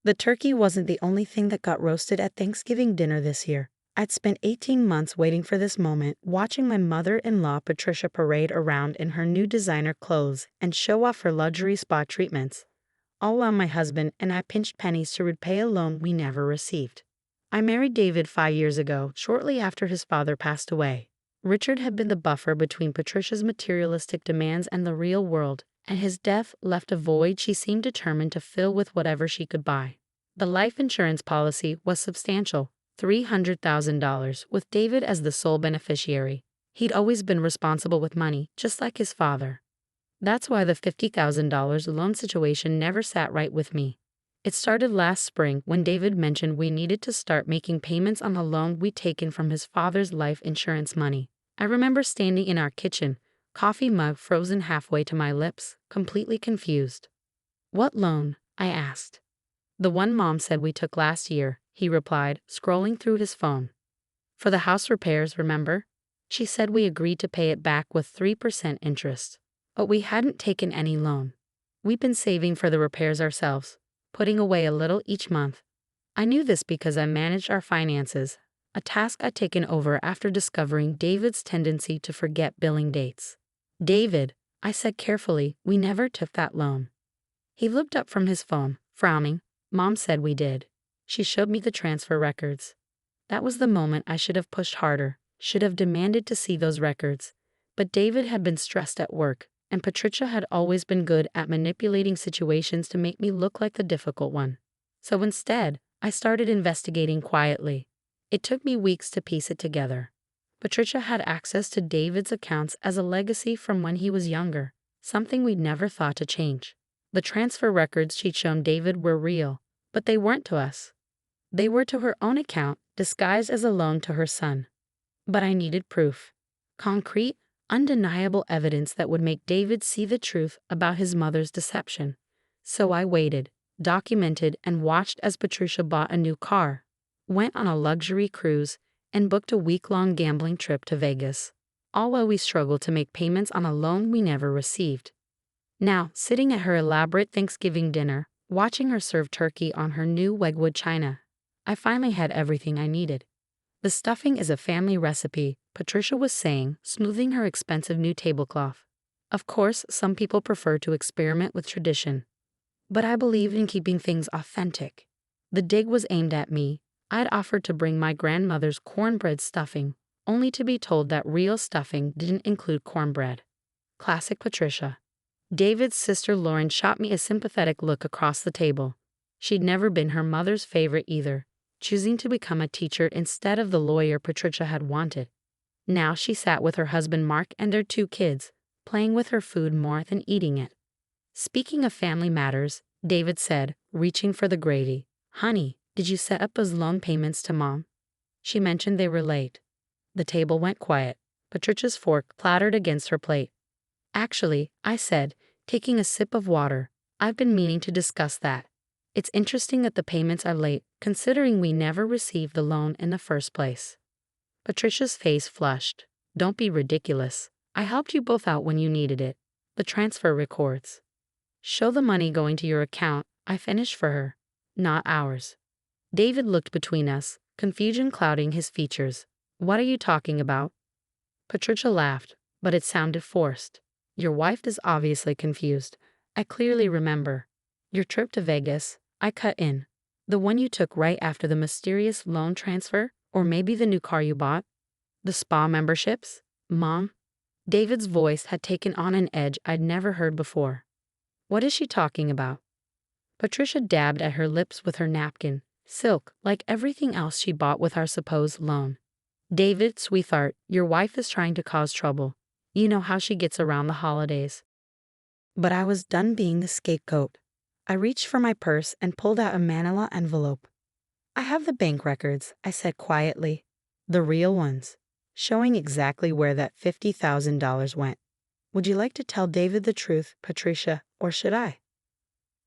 The turkey wasn't the only thing that got roasted at Thanksgiving dinner this year. I'd spent 18 months waiting for this moment, watching my mother-in-law Patricia parade around in her new designer clothes and show off her luxury spa treatments, all while my husband and I pinched pennies to repay a loan we never received. I married David 5 years ago, shortly after his father passed away. Richard had been the buffer between Patricia's materialistic demands and the real world, and his death left a void she seemed determined to fill with whatever she could buy. The life insurance policy was substantial, $300,000, with David as the sole beneficiary. He'd always been responsible with money, just like his father. That's why the $50,000 loan situation never sat right with me. It started last spring when David mentioned we needed to start making payments on a loan we'd taken from his father's life insurance money. I remember standing in our kitchen, coffee mug frozen halfway to my lips, completely confused. "What loan?" I asked. "The one Mom said we took last year," he replied, scrolling through his phone. "For the house repairs, remember? She said we agreed to pay it back with 3% interest. But we hadn't taken any loan. We'd been saving for the repairs ourselves, putting away a little each month. I knew this because I managed our finances, a task I'd taken over after discovering David's tendency to forget billing dates. "David," I said carefully, "we never took that loan." He looked up from his phone, frowning. "Mom said we did. She showed me the transfer records." That was the moment I should have pushed harder, should have demanded to see those records. But David had been stressed at work, and Patricia had always been good at manipulating situations to make me look like the difficult one. So instead, I started investigating quietly. It took me weeks to piece it together. Patricia had access to David's accounts as a legacy from when he was younger, something we'd never thought to change. The transfer records she'd shown David were real, but they weren't to us. They were to her own account, disguised as a loan to her son. But I needed proof. Concrete, undeniable evidence that would make David see the truth about his mother's deception. So I waited, documented, and watched as Patricia bought a new car, went on a luxury cruise, and booked a week-long gambling trip to Vegas, all while we struggled to make payments on a loan we never received. Now, sitting at her elaborate Thanksgiving dinner, watching her serve turkey on her new Wegwood china, I finally had everything I needed. "The stuffing is a family recipe," Patricia was saying, smoothing her expensive new tablecloth. "Of course, some people prefer to experiment with tradition. But I believe in keeping things authentic." The dig was aimed at me. I'd offered to bring my grandmother's cornbread stuffing, only to be told that real stuffing didn't include cornbread. Classic Patricia. David's sister Lauren shot me a sympathetic look across the table. She'd never been her mother's favorite either, choosing to become a teacher instead of the lawyer Patricia had wanted. Now she sat with her husband Mark and their 2 kids, playing with her food more than eating it. "Speaking of family matters," David said, reaching for the gravy, "Honey, did you set up those loan payments to Mom? She mentioned they were late." The table went quiet. Patricia's fork clattered against her plate. "Actually," I said, taking a sip of water, "I've been meaning to discuss that. It's interesting that the payments are late, considering we never received the loan in the first place." Patricia's face flushed. "Don't be ridiculous. I helped you both out when you needed it. The transfer records show the money going to your account. I finished for her, not ours." David looked between us, confusion clouding his features. "What are you talking about?" Patricia laughed, but it sounded forced. "Your wife is obviously confused. I clearly remember. Your trip to Vegas, I cut in. The one you took right after the mysterious loan transfer, or maybe the new car you bought? The spa memberships? Mom?" David's voice had taken on an edge I'd never heard before. "What is she talking about?" Patricia dabbed at her lips with her napkin, silk, like everything else she bought with our supposed loan. "David, sweetheart, your wife is trying to cause trouble. You know how she gets around the holidays." But I was done being the scapegoat. I reached for my purse and pulled out a manila envelope. "I have the bank records," I said quietly. "The real ones, showing exactly where that $50,000 went. Would you like to tell David the truth, Patricia, or should I?"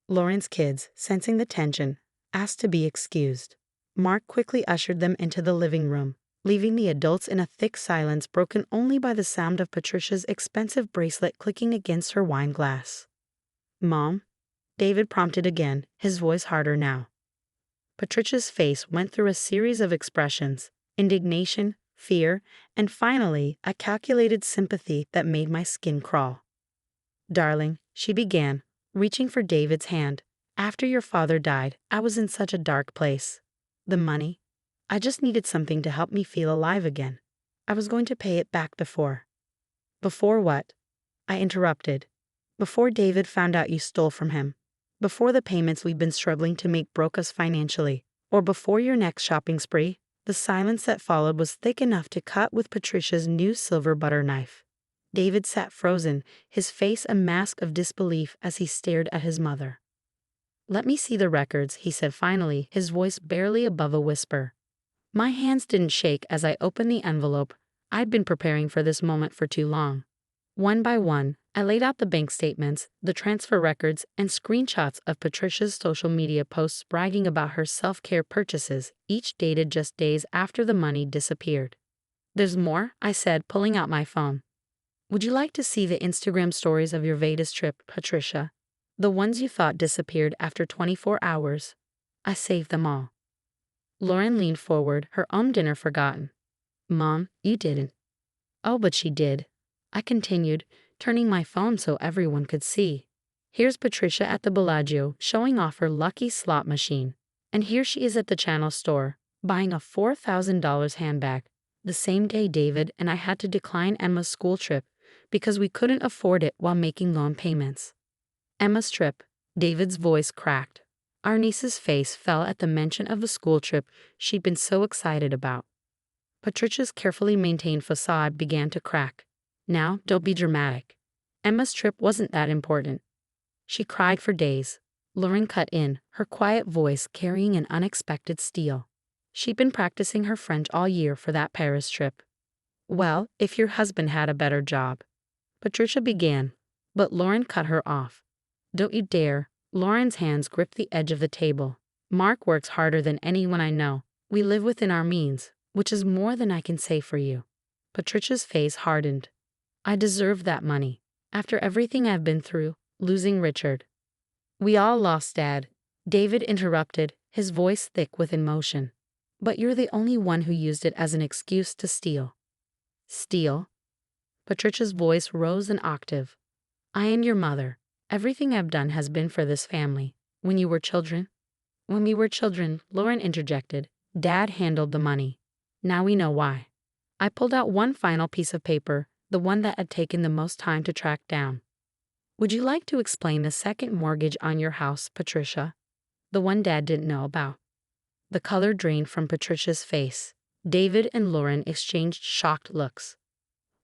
Lauren's kids, sensing the tension, asked to be excused. Mark quickly ushered them into the living room, leaving the adults in a thick silence broken only by the sound of Patricia's expensive bracelet clicking against her wine glass. "Mom?" David prompted again, his voice harder now. Patricia's face went through a series of expressions: indignation, fear, and finally, a calculated sympathy that made my skin crawl. "Darling," she began, reaching for David's hand, "after your father died, I was in such a dark place. The money? I just needed something to help me feel alive again. I was going to pay it back before." "Before what?" I interrupted. "Before David found out you stole from him. Before the payments we've been struggling to make broke us financially. Or before your next shopping spree." The silence that followed was thick enough to cut with Patricia's new silver butter knife. David sat frozen, his face a mask of disbelief as he stared at his mother. "Let me see the records," he said finally, his voice barely above a whisper. My hands didn't shake as I opened the envelope. I'd been preparing for this moment for too long. One by one, I laid out the bank statements, the transfer records, and screenshots of Patricia's social media posts bragging about her self-care purchases, each dated just days after the money disappeared. "There's more," I said, pulling out my phone. "Would you like to see the Instagram stories of your Vegas trip, Patricia? The ones you thought disappeared after 24 hours. I saved them all." Lauren leaned forward, her own dinner forgotten. "Mom, you didn't." "Oh, but she did," I continued, turning my phone so everyone could see. "Here's Patricia at the Bellagio, showing off her lucky slot machine. And here she is at the Channel store, buying a $4,000 handbag, the same day David and I had to decline Emma's school trip because we couldn't afford it while making loan payments." Emma's trip. David's voice cracked. Our niece's face fell at the mention of the school trip she'd been so excited about. Patricia's carefully maintained facade began to crack. "Now, don't be dramatic. Emma's trip wasn't that important. She cried for days." Lauren cut in, her quiet voice carrying an unexpected steel. "She'd been practicing her French all year for that Paris trip." "Well, if your husband had a better job," Patricia began, but Lauren cut her off. "Don't you dare." Lauren's hands gripped the edge of the table. "Mark works harder than anyone I know. We live within our means, which is more than I can say for you." Patricia's face hardened. "I deserve that money. After everything I've been through, losing Richard." "We all lost Dad," David interrupted, his voice thick with emotion. "But you're the only one who used it as an excuse to steal." "Steal?" Patricia's voice rose an octave. "I am your mother. Everything I've done has been for this family. When you were children—" "When we were children," Lauren interjected, "Dad handled the money. Now we know why." I pulled out one final piece of paper, the one that had taken the most time to track down. "Would you like to explain the second mortgage on your house, Patricia? The one Dad didn't know about." The color drained from Patricia's face. David and Lauren exchanged shocked looks.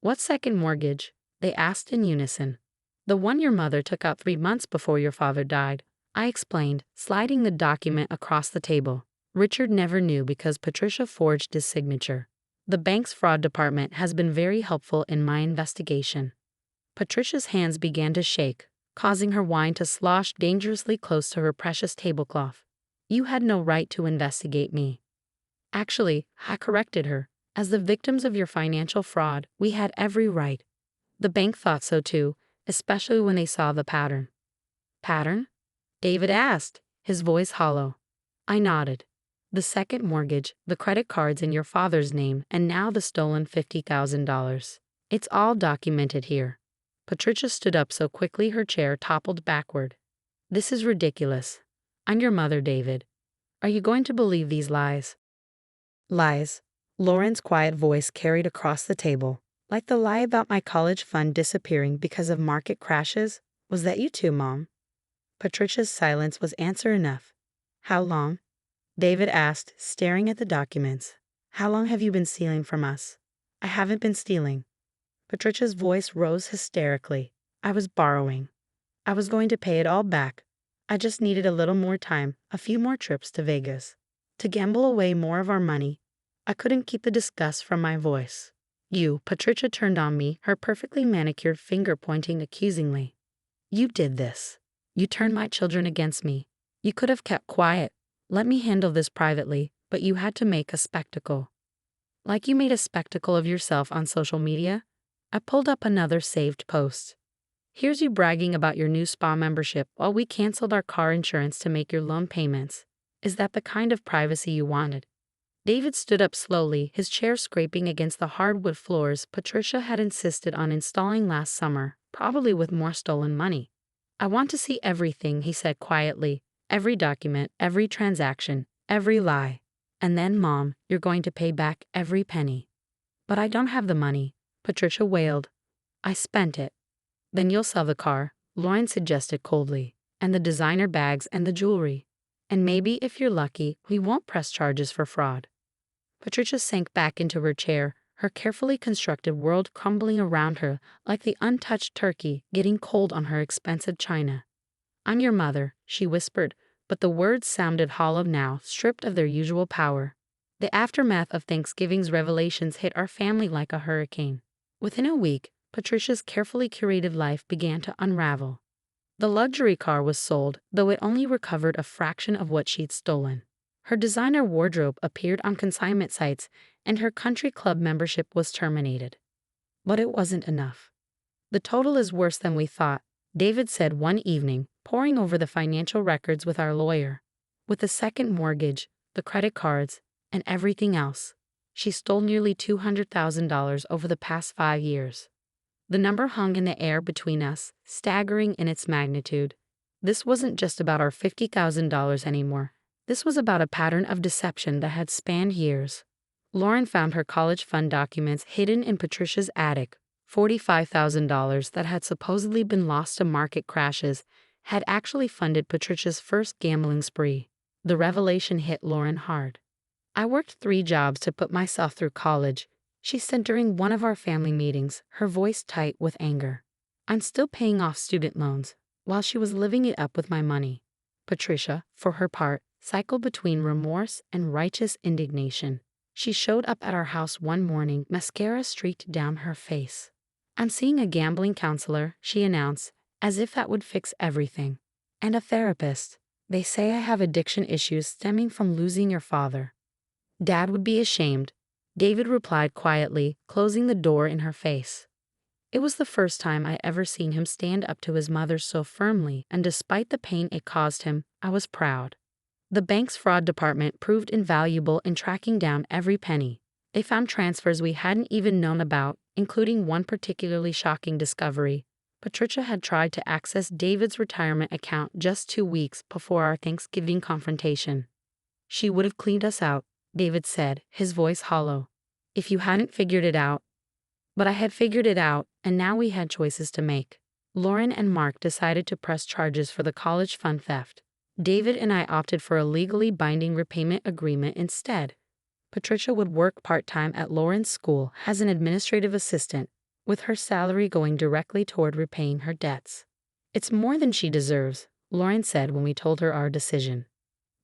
"What second mortgage?" they asked in unison. "The one your mother took out 3 months before your father died," I explained, sliding the document across the table. "Richard never knew because Patricia forged his signature. The bank's fraud department has been very helpful in my investigation." Patricia's hands began to shake, causing her wine to slosh dangerously close to her precious tablecloth. "You had no right to investigate me." "Actually," I corrected her, "as the victims of your financial fraud, we had every right. The bank thought so too, especially when they saw the pattern." "Pattern?" David asked, his voice hollow. I nodded. "The second mortgage, the credit cards in your father's name, and now the stolen $50,000. It's all documented here." Patricia stood up so quickly her chair toppled backward. "This is ridiculous. I'm your mother, David. Are you going to believe these lies?" "Lies?" Lauren's quiet voice carried across the table. "Like the lie about my college fund disappearing because of market crashes? Was that you too, Mom?" Patricia's silence was answer enough. "How long?" David asked, staring at the documents. "How long have you been stealing from us?" "I haven't been stealing." Patricia's voice rose hysterically. "I was borrowing. I was going to pay it all back. I just needed a little more time, a few more trips to Vegas. To gamble away more of our money." I couldn't keep the disgust from my voice. "You," Patricia turned on me, her perfectly manicured finger pointing accusingly. "You did this. You turned my children against me. You could have kept quiet. Let me handle this privately, but you had to make a spectacle." "Like you made a spectacle of yourself on social media?" I pulled up another saved post. "Here's you bragging about your new spa membership while we canceled our car insurance to make your loan payments. Is that the kind of privacy you wanted? David stood up slowly, his chair scraping against the hardwood floors Patricia had insisted on installing last summer, probably with more stolen money. I want to see everything, he said quietly. Every document, every transaction, every lie. And then, Mom, you're going to pay back every penny. But I don't have the money, Patricia wailed. I spent it. Then you'll sell the car, Lauren suggested coldly, and the designer bags and the jewelry. And maybe, if you're lucky, we won't press charges for fraud. Patricia sank back into her chair, her carefully constructed world crumbling around her like the untouched turkey getting cold on her expensive china. I'm your mother, she whispered, but the words sounded hollow now, stripped of their usual power. The aftermath of Thanksgiving's revelations hit our family like a hurricane. Within a week, Patricia's carefully curated life began to unravel. The luxury car was sold, though it only recovered a fraction of what she'd stolen. Her designer wardrobe appeared on consignment sites, and her country club membership was terminated. But it wasn't enough. The total is worse than we thought, David said one evening, poring over the financial records with our lawyer. With the second mortgage, the credit cards, and everything else, she stole nearly $200,000 over the past 5 years. The number hung in the air between us, staggering in its magnitude. This wasn't just about our $50,000 anymore. This was about a pattern of deception that had spanned years. Lauren found her college fund documents hidden in Patricia's attic. $45,000 that had supposedly been lost to market crashes had actually funded Patricia's first gambling spree. The revelation hit Lauren hard. I worked 3 jobs to put myself through college, she said during one of our family meetings, her voice tight with anger. I'm still paying off student loans, while she was living it up with my money. Patricia, for her part, cycled between remorse and righteous indignation. She showed up at our house one morning, mascara streaked down her face. I'm seeing a gambling counselor, she announced, as if that would fix everything. And a therapist. They say I have addiction issues stemming from losing your father. Dad would be ashamed, David replied quietly, closing the door in her face. It was the first time I ever seen him stand up to his mother so firmly, and despite the pain it caused him, I was proud. The bank's fraud department proved invaluable in tracking down every penny. They found transfers we hadn't even known about, including one particularly shocking discovery. Patricia had tried to access David's retirement account just 2 weeks before our Thanksgiving confrontation. She would have cleaned us out, David said, his voice hollow, if you hadn't figured it out. But I had figured it out, and now we had choices to make. Lauren and Mark decided to press charges for the college fund theft. David and I opted for a legally binding repayment agreement instead. Patricia would work part-time at Lauren's school as an administrative assistant, with her salary going directly toward repaying her debts. It's more than she deserves, Lauren said when we told her our decision.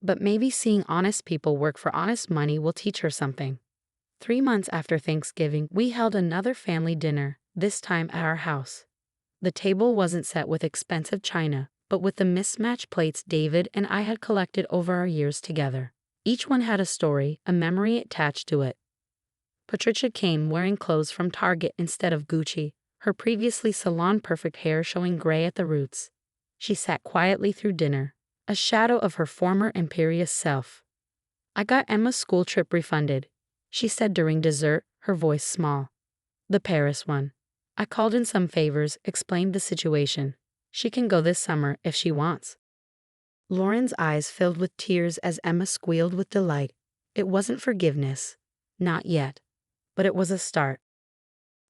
But maybe seeing honest people work for honest money will teach her something. 3 months after Thanksgiving, we held another family dinner, this time at our house. The table wasn't set with expensive china, but with the mismatched plates David and I had collected over our years together. Each one had a story, a memory attached to it. Patricia came wearing clothes from Target instead of Gucci, her previously salon-perfect hair showing gray at the roots. She sat quietly through dinner, a shadow of her former imperious self. I got Emma's school trip refunded, she said during dessert, her voice small. The Paris one. I called in some favors, explained the situation. She can go this summer if she wants. Lauren's eyes filled with tears as Emma squealed with delight. It wasn't forgiveness. Not yet. But it was a start.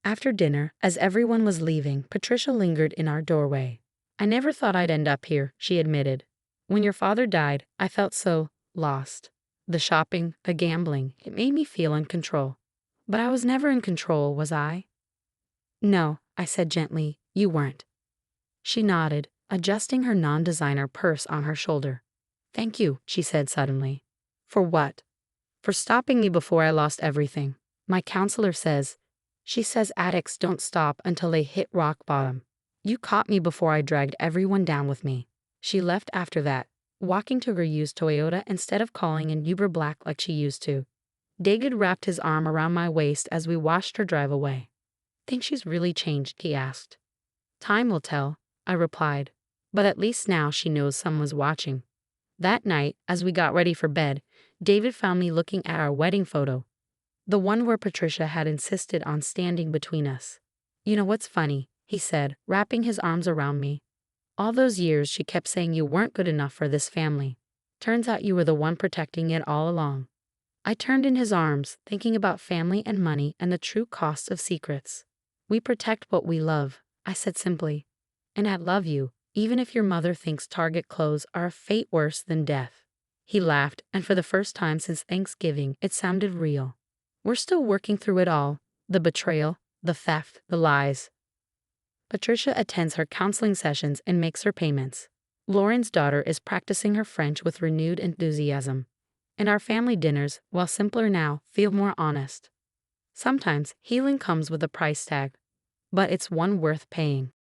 After dinner, as everyone was leaving, Patricia lingered in our doorway. I never thought I'd end up here, she admitted. When your father died, I felt so lost. The shopping, the gambling, it made me feel in control. But I was never in control, was I? No, I said gently, you weren't. She nodded, adjusting her non-designer purse on her shoulder. Thank you, she said suddenly. For what? For stopping me before I lost everything. My counselor says, she says addicts don't stop until they hit rock bottom. You caught me before I dragged everyone down with me. She left after that, walking to her used Toyota instead of calling in Uber Black like she used to. David wrapped his arm around my waist as we watched her drive away. Think she's really changed, he asked. Time will tell, I replied. But at least now she knows someone's watching. That night, as we got ready for bed, David found me looking at our wedding photo, the one where Patricia had insisted on standing between us. "You know what's funny?" he said, wrapping his arms around me. "All those years she kept saying you weren't good enough for this family. Turns out you were the one protecting it all along." I turned in his arms, thinking about family and money and the true cost of secrets. "We protect what we love," I said simply. "And I love you, even if your mother thinks Target clothes are a fate worse than death." He laughed, and for the first time since Thanksgiving, it sounded real. "We're still working through it all, the betrayal, the theft, the lies." Patricia attends her counseling sessions and makes her payments. Lauren's daughter is practicing her French with renewed enthusiasm. And our family dinners, while simpler now, feel more honest. Sometimes healing comes with a price tag, but it's one worth paying.